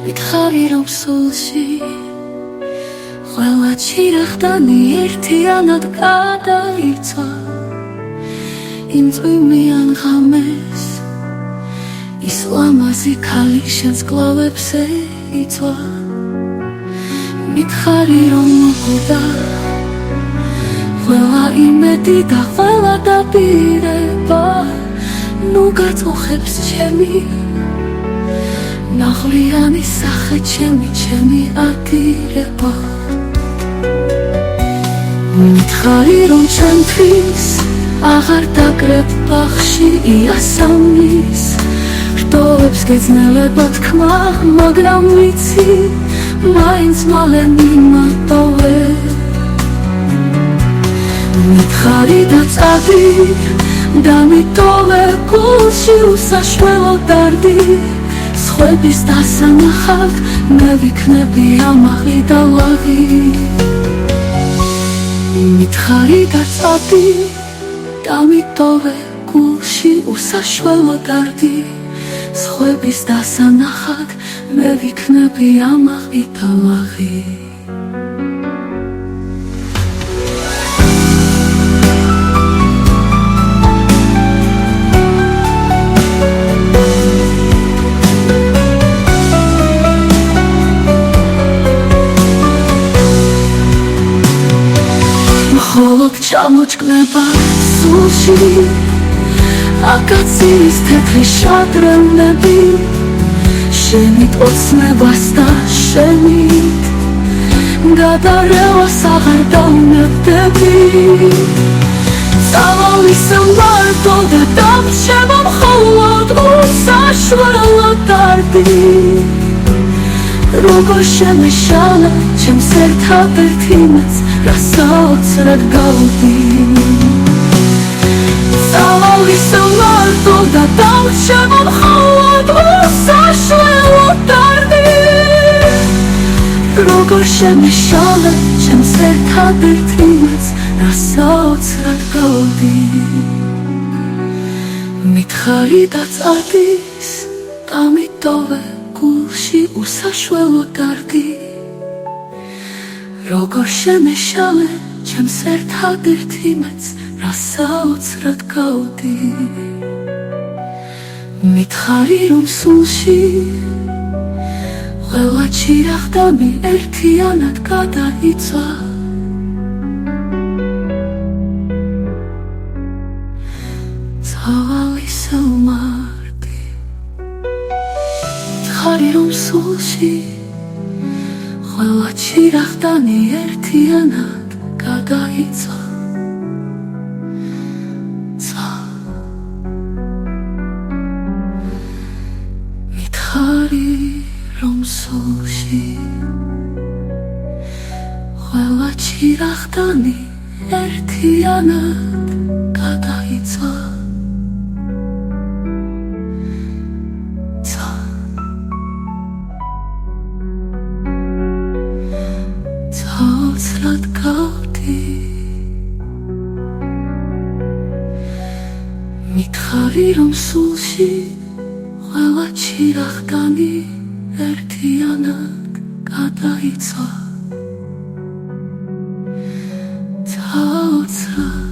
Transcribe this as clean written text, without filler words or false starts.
მითხარი რომ სულში ყველა ჩირახდანი ერთიანად გადაიცვა იმ წვიმიან ღამეს ის ლამაზი ქალი შენს გლავებს ეიცვა მითხარი რომ მოკვდა ყველა იმედი და ყველა დაპირება ნუ გაწუხებს ჩემი ნაღლიანი სახე ჩემი აკირება მითხარი რომ ჩემთვის აღარ დაკრებ ბაღში იასამნის რტოვებს გეძნელება თქმა მაგრამ ვიცი მაინც მალე მიმატოვე მითხარი და წადი დამიტოვე გულში უსაშველო დარდი სხვების დასანახად მე ვიქნები ამაღი და ლაღი მითხარი და წადი დამიტოვე გულში უსაშველო დარდი სხვების დასანახად მე ვიქნები ამაღი და ლაღი მხოლოდ ჩამოჭკნება სულში აკაციის თეთრი შადრევნები შენით ოცნებას და შენით გადარევას აღარ დაუნებდები წავალის მარტო და დამრჩება მხოლოდ უსაშველო დარდი როგორ შემეშალე ჩემს ერთადერთ იმედს რასაც გავდი წავალის მარტო და დამრჩება მხოლოდ უსაშველო დარდი როგორ შემეშალე ჩემს ერთადერთ იმედს რასაც გავდი მითხარი და წადის დამიტოვე გულში უსაშველო დარდი როგორ შემეშალე ჩემს ერთადერთ იმედს რასაც გავდი მითხარი რომ სულში ყველა ჩირახდანი ერთიანად გადაიცვა წავალისო მარტი მითხარი რომ სულში ყველა ჩირახდანი ერთიანად გადაიცვა მითხარი რომ სულში ყველა ჩირახდანი ერთიანად გადაიცვა ცალცრად გავდი მითხარი რომ სულში ყველა ჩირახდანი ერთიანად გადაიცვა ცალცრად